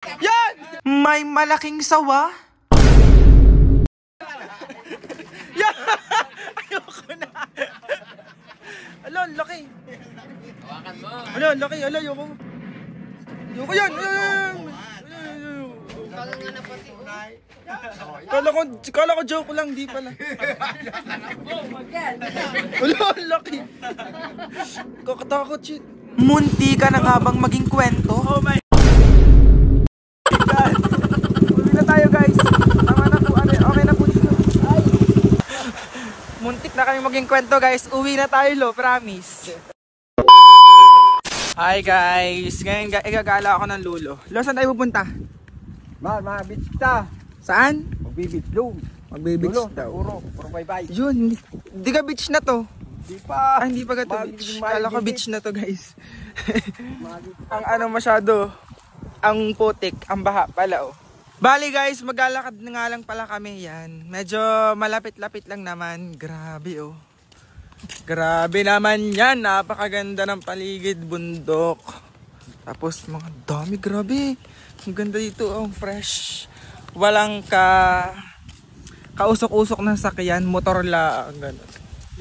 Yan! May malaking sawa. Yan! Ayoko na. Ala, laki. Hawakan mo. Ala, laki. Ala, ayoko. Ayoko yan. Kala ko joke lang, di pala. Ala, laki. Kakatakot shit. Munti ka na nga bang maging kwento? Oh my God. Uwi na tayo guys. Tama na po. Okay na po dito. Ay. Muntik na kami maging kwento guys. Uwi na tayo lo, promise. Hi guys. Ngayon igagala ako ng lulo. Lo, saan tayo pupunta? Beach ta. Saan? Magbibit doon. Magbibits daw. Puro bye-bye. Yun. Di ka beach na to. Di pa. Ay, hindi pa gato beach. Kala ko beach na to guys. Ang masyado. Ang putik. Ang baha pala oh. Bali guys, maglalakad na nga lang pala kami yan. Medyo malapit-lapit lang naman. Grabe oh. Grabe naman yan. Napakaganda ng paligid, bundok. Tapos mga dami, grabe. Ang ganda dito, ang fresh. Walang kausok-usok ng sakyan, motor lang, gano'n.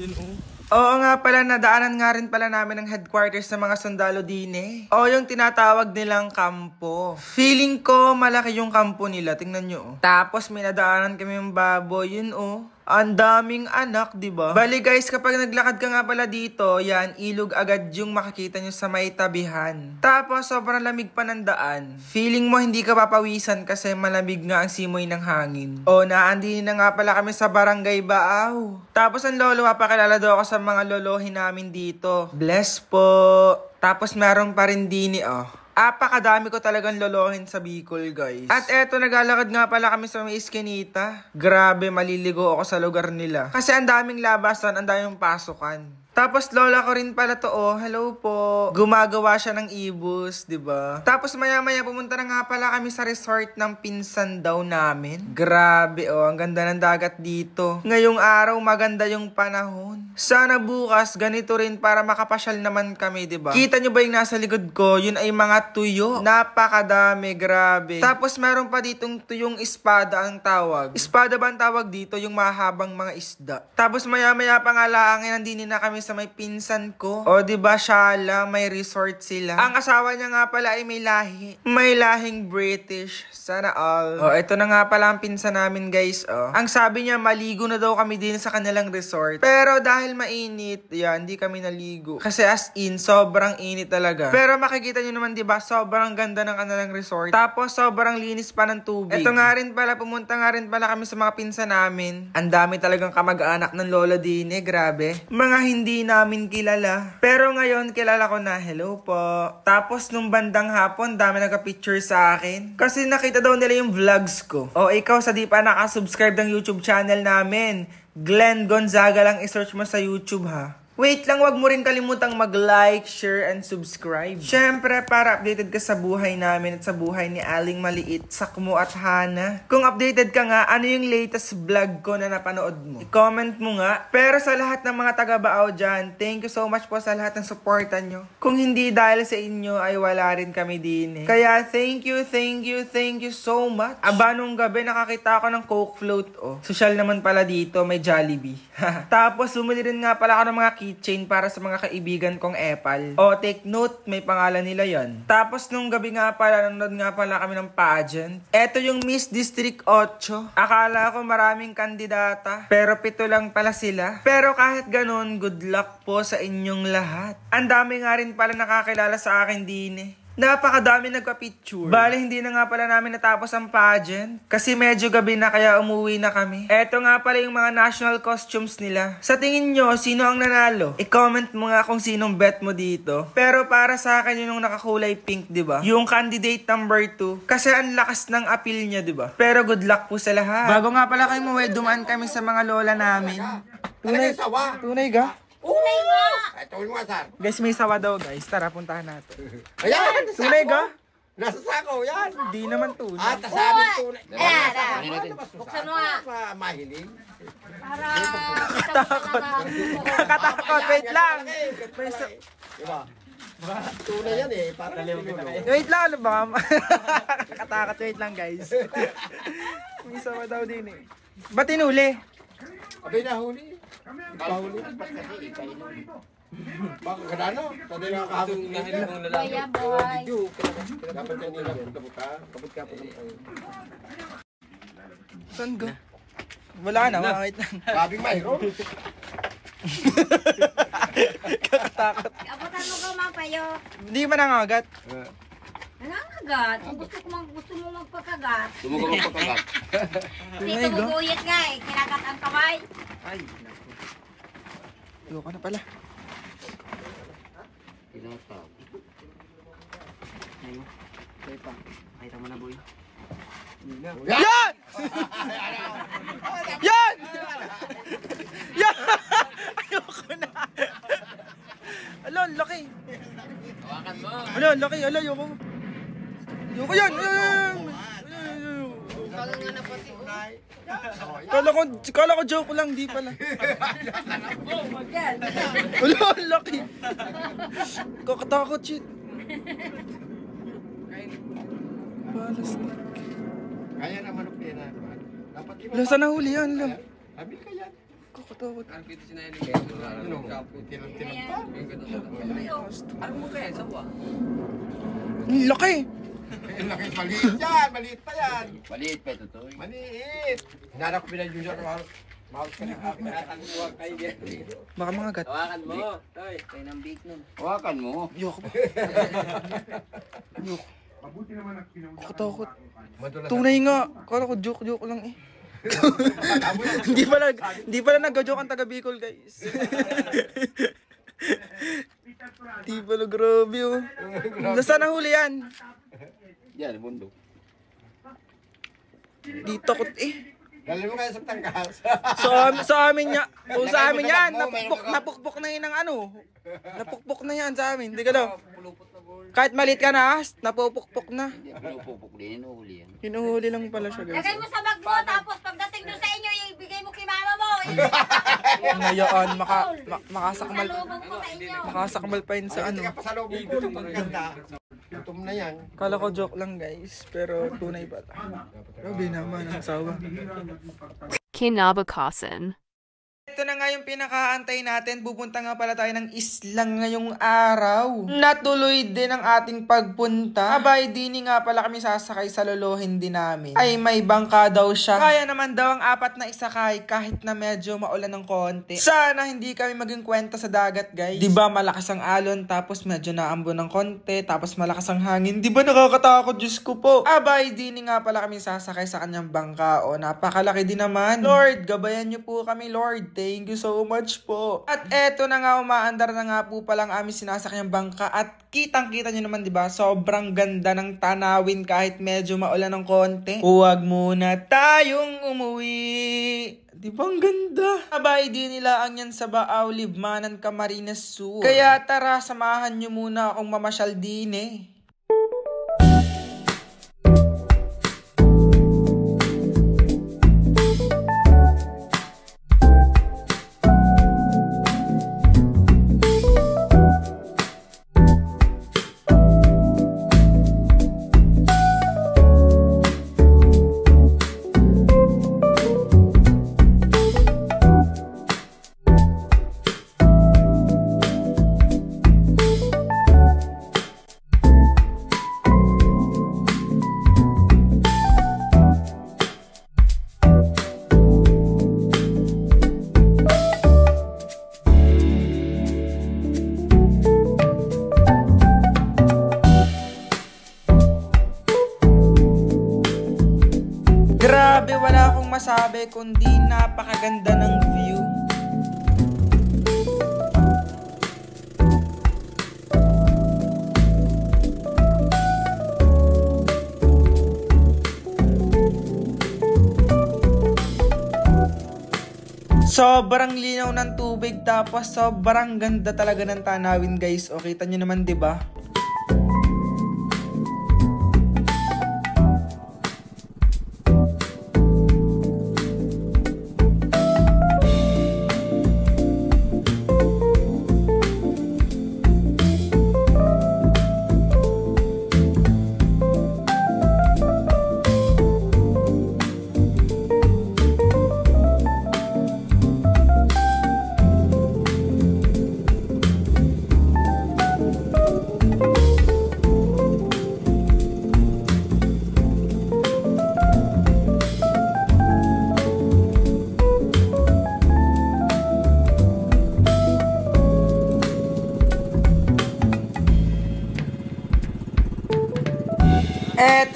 Yun oh. Oo nga pala, nadaanan nga rin pala namin ang headquarters ng mga sundalo din eh. O yung tinatawag nilang kampo. Feeling ko malaki yung kampo nila, tingnan nyo oh. Tapos may nadaanan kami yung baboy, yun oh. Ang daming anak, diba? Bali guys, kapag naglakad ka nga pala dito, yan, ilog agad yung makikita nyo sa may tabihan. Tapos, sobrang lamig pa ng daan. Feeling mo hindi ka papawisan kasi malamig nga ang simoy ng hangin. O, naandin na nga pala kami sa Barangay Baaw. Tapos, ang lolo, papakilala daw ako sa mga lolohin namin dito. Bless po. Tapos, meron pa rin dini, oh. Apakadami ko talagang lolohin sa Bicol, guys. At eto, naglalakad nga pala kami sa may Eskinita. Grabe, maliligo ako sa lugar nila. Kasi ang daming labasan, ang daming pasukan. Tapos lola ko rin pala to oh. Hello po. Gumagawa siya ng ibus, 'di ba? Tapos maya-maya pumunta na nga pala kami sa resort ng pinsan daw namin. Grabe oh, ang ganda ng dagat dito. Ngayong araw maganda yung panahon. Sana bukas ganito rin para makapasyal naman kami, 'di ba? Kita nyo ba yung nasa likod ko? Yun ay mga tuyo. Napakadami, grabe. Tapos meron pa ditong tuyong espada ang tawag. Espada ba ang tawag dito? Yung mahabang mga isda. Tapos maya-maya pa nga laangin nandini na kami sa may pinsan ko. O diba, Shala, may resort sila. Ang asawa niya nga pala ay may lahi. May lahing British. Sana all. O, ito na nga pala ang pinsan namin, guys. O. Ang sabi niya, maligo na daw kami din sa kanilang resort. Pero dahil mainit, yan, hindi kami naligo. Kasi as in, sobrang init talaga. Pero makikita niyo naman, diba, sobrang ganda ng kanilang resort. Tapos, sobrang linis pa ng tubig. Ito nga rin pala, pumunta nga rin pala kami sa mga pinsan namin. Ang dami talagang kamag-anak ng lola din eh, grabe. Mga hindi namin kilala. Pero ngayon, kilala ko na. Hello po. Tapos, nung bandang hapon, dami nagka-picture sa akin. Kasi nakita daw nila yung vlogs ko. O, ikaw sa di pa nakasubscribe ng YouTube channel namin, Glenn Gonzaga lang i-search mo sa YouTube ha. Wait lang, wag mo rin kalimutang mag-like, share, and subscribe. Syempre, para updated ka sa buhay namin at sa buhay ni Aling Maliit, Sakmo at Hana. Kung updated ka nga, ano yung latest vlog ko na napanood mo? I-comment mo nga. Pero sa lahat ng mga taga-Baaw dyan, thank you so much po sa lahat ng supportan nyo. Kung hindi dahil sa inyo, ay wala rin kami din eh. Kaya thank you so much. Aba, nung gabi nakakita ako ng Coke float oh. Social naman pala dito, may Jollibee. Tapos, bumili rin nga pala ako ng mga keychain para sa mga kaibigan kong epal. O, take note, may pangalan nila yon. Tapos, nung gabi nga pala, nanonood nga pala kami ng pageant. Eto yung Miss District 8. Akala ko maraming kandidata, pero 7 lang pala sila. Pero kahit ganun, good luck po sa inyong lahat. Ang dami nga rin pala nakakilala sa akin din eh. Napakadami nagpa-picture. Bale, hindi na nga pala namin natapos ang pageant. Kasi medyo gabi na kaya umuwi na kami. Eto nga pala yung mga national costumes nila. Sa tingin nyo, sino ang nanalo? I-comment mo nga kung sinong bet mo dito. Pero para sa akin yung nakakulay pink, diba? Yung candidate number 2. Kasi ang lakas ng appeal niya, diba? Pero good luck po sa lahat. Bago nga pala kayo muwi, dumaan kami sa mga lola namin. Tunay ga? Tunay nga! Ito yung asar. Guys, may sawa daw guys. Tara, puntahan natin. Ayan! Tunay ga? Nasa sako, yan! Hindi naman tunay. At sabing tunay. Ayan! Buksan mo nga! Mahiling. Nakatakot. Nakatakot. Wait lang. Diba? Tunay yan eh. Parang Wait lang, ano ba? Kakatakot, wait lang guys. May isa pa daw din eh. Ba't tinuli? Abay nahuli. Pahuli. Baka kadano? Tadi nga kahapon. Kuya boy. Dapat yan nila. Kabut ka po ng tayo. Saan go? Wala na, wait lang. Grabing mayroon. Kakatakot. Abutan mo ka mapayo. Hindi ba nangagat? Nangangagat. Kung gusto mo magpakagat. Tumugaw ang pagkagat. Dito guguyit nga eh. Kinagat ang kamay. Ay, naku. Ayoko na pala. Tinataw. Ayun. Boy pa. Kahit mo na boy. Yan! Yan! Yan! Ayoko na. Alo, laki. Hawakan mo. Alo, laki. Alo, ayoko. Ayoko yan. Kala ko joke lang, di pala. Alo, laki. Kakatakot, shit. Balas na. Kaya na manok din na. Dapat Wala, saan nahuli yan? Lo. Sabi ka yan. Kakatakot. Tilang pa. Ano mo kaya? Sawa? Ang laki. Laki maliit yan. Maliit pa yan. Maliit pa ito to. Maliit. Hinanak ko bilang junior. Mahal ka na kami. Huwag kayo yan. Baka mga gat. Hawakan mo. Toy. Tayo ng bake nun. Hawakan mo. Ayoko ba? Ayoko. Kakatakot. Tunay nga. Kala ko joke lang eh. Hindi pala nag-joke ang taga Bicol, guys. Hindi pala, grabe oh. Nasaan nahuli yan? Yan, bundok. Dito ko eh. Dali mo kaya sa tangkas. Sa amin niya. O sa amin yan. Napukpok na yun ng ano. Napukpok na yan sa amin. Hindi ka daw. Kahit maliit ka na, napupukpok na. Hindi, pinupupok din. Inuhuli yan. Hinuhuli lang pala siya, guys. Lagay mo sa bag mo. Tapos pagdating doon sa inyo, ibigay mo kay mama mo. Ngayon, makasakmal. Salubong ko sa inyo. Makasakmal pa yun sa Hindi ano. ka pa sa loob ko. Ganda. Gutom na yan. Kala ko joke lang, guys. Pero tunay pala. Grabe naman ang sawa. Kinabukasan. Ito na nga yung pinakaantay natin. Pupunta nga pala tayo ng islang ngayong araw. Natuloy din ang ating pagpunta. Abay, dini nga pala kami sasakay sa lolohin din namin. Ay, may bangka daw siya. Kaya naman daw ang 4 na isakay kahit na medyo maulan ng konti. Sana hindi kami maging kwenta sa dagat, guys. Diba malakas ang alon, tapos medyo naambon ng konti, tapos malakas ang hangin. Diba nakakatakot, Diyos ko po. Abay, dini nga pala kami sasakay sa kanyang bangka. O, napakalaki din naman. Lord, gabayan niyo po kami, Lord. Thank you so much po. At eto na nga, umaandar na nga po palang aming sinasakyang bangka. At kitang-kita nyo naman, diba? Sobrang ganda ng tanawin kahit medyo maulan ng konti. Huwag muna tayong umuwi. Diba ang ganda? Abay, di nila ang yan sa Baaw, Libmanan, Camarines Sur. Kaya tara, samahan nyo muna akong mamasyal din eh. Grabe, wala akong masabi kundi napakaganda ng view. Sobrang linaw ng tubig, tapos sobrang ganda talaga ng tanawin, guys. O, kita nyo naman, diba?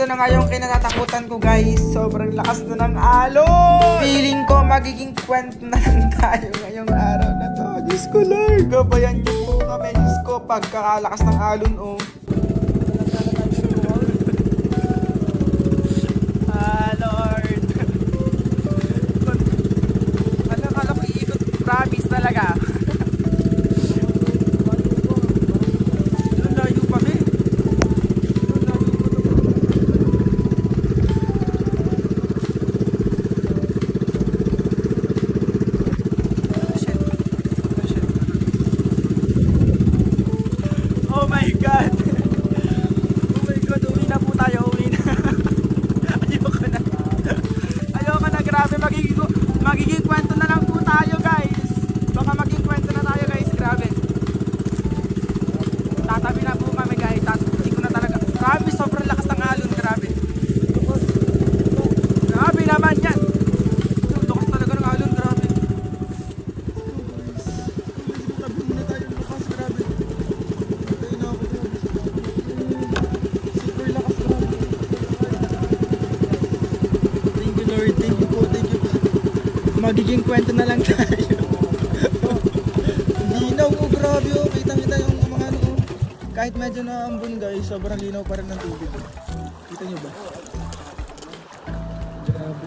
ito na nga yung kinatatakutan ko guys. Sobrang lakas na ng alon. Feeling ko magiging kwento na lang tayo ngayong araw na to. Diyos ko Lord, gabayan niyo po kami. Diyos ko, pagkakalakas ng alon oh. Lord. Akala ko iikot, promise talaga. Magiging kwento na lang po tayo guys. Baka maging kwento na tayo guys. Grabe. Tatabi na po kami guys. Tatabi ko na talaga. Grabe, sobrang lakas ng alon. Grabe. Grabe naman yan. Lakas talaga ng alon. Grabe. Tabi na tayo. Lakas. Grabe. Tayo na ako. Super lakas. Grabe. Thank you Lord. Thank you po. Thank you po. Magiging kwento na lang tayo. Linaw oh, grabe oh. Kitang-kita yung mga ano oh. Kahit medyo naambon guys, sobrang linaw pa rin ng tubig oh. Kita nyo ba? Grabe.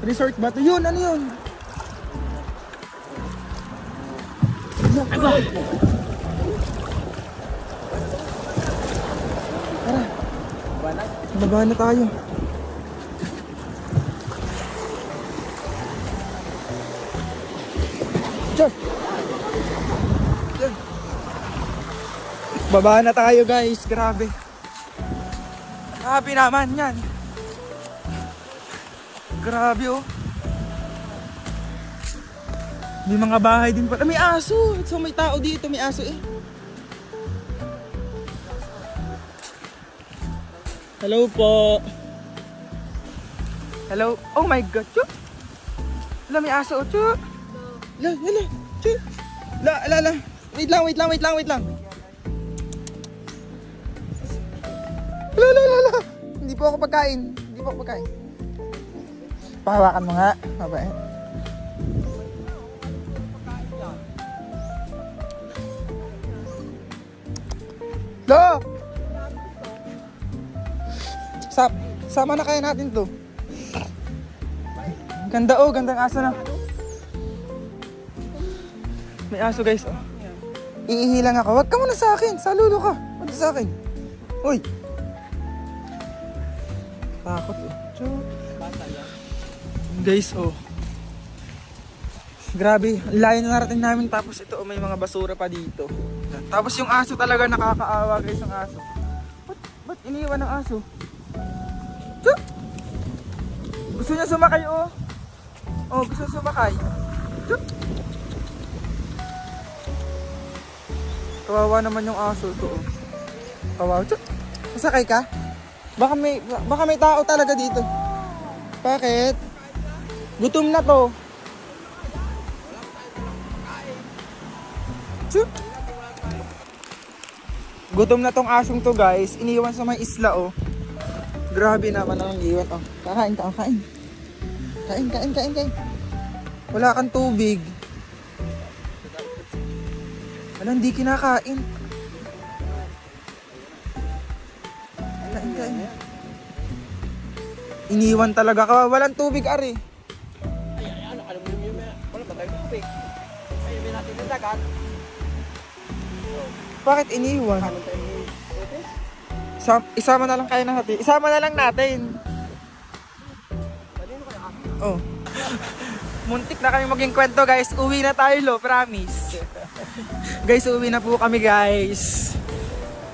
Resort ba ito? Yun, ano yun? Tara. Baba na tayo. Baba na tayo guys, grabe. Grabe naman yan. Grabe oh. May mga bahay din pala. May aso. So may tao dito, may aso eh. Hello po. Hello. Oh my god. Chuk. Wala, may aso. Chuk. La. Chuk. La. Wait lang. La. Hindi po ako pagkain. Pahawakan mo nga. Mabait. Lo! Sama na kaya natin to. Ganda oh, gandang aso na. May aso guys oh. Iihi lang ako. Wag ka muna sa akin. Saludo ka. Wag sa akin. Uy. Takot oh. Guys oh. Grabe. Layo na narating namin tapos ito oh, may mga basura pa dito. Tapos yung aso talaga nakakaawa guys ang aso. Ba't iniwan ng aso? Chuk! Gusto niya sumakay oh. Oh, gusto niya sumakay. Chuk! Kawawa naman yung aso to oh. Kawawa. Chuk! Masakay ka? Baka may tao talaga dito. Bakit? Gutom na to. Chuk! Gutom na tong asong to guys. Iniwan sa may isla oh. Grabe naman ang iwan oh. Kain. Kain. Wala kang tubig. Wala, hindi kinakain. Kain. Iniwan talaga ka. Walang tubig ari. Alam mo yun, wala ba tayong tubig? Ayun, may natin yung dagat. Bakit iniwan? Isama na lang kaya natin. Isama na lang natin. Oh. Muntik na kami maging kwento guys. Uwi na tayo lo, promise. Guys, uwi na po kami guys.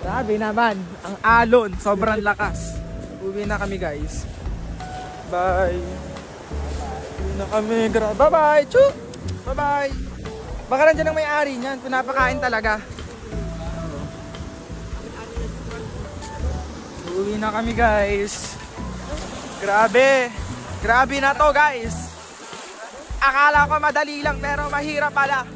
Grabe naman. Ang alon, sobrang lakas. Uwi na kami guys. Bye. Uwi na kami. Bye-bye. Chuk! Bye-bye. Baka nandiyan ang may-ari niyan. Pinapakain talaga. Uwi na kami guys. Grabe na to guys. Akala ko madali lang pero mahirap pala.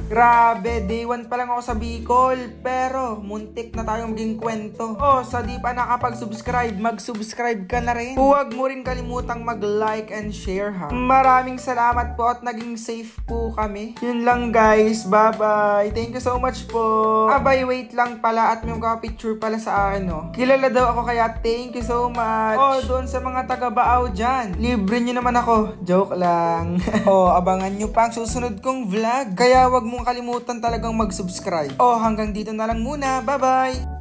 Grabe, day 1 pa lang ako sa Bicol, pero muntik na tayong maging kwento. Sa di pa nakapag-subscribe, mag-subscribe ka na rin. Huwag mo rin kalimutang mag-like and share ha. Maraming salamat po at naging safe po kami. Yun lang guys, bye-bye. Thank you so much po. Abay, wait lang pala at may picture pala sa akin, no? Kilala daw ako kaya thank you so much. Doon sa mga taga-Baaw dyan, libre nyo naman ako. Joke lang. Abangan nyo pa ang susunod kong vlog. Kaya wag mong kalimutan talagang mag-subscribe. Hanggang dito na lang muna. Bye-bye!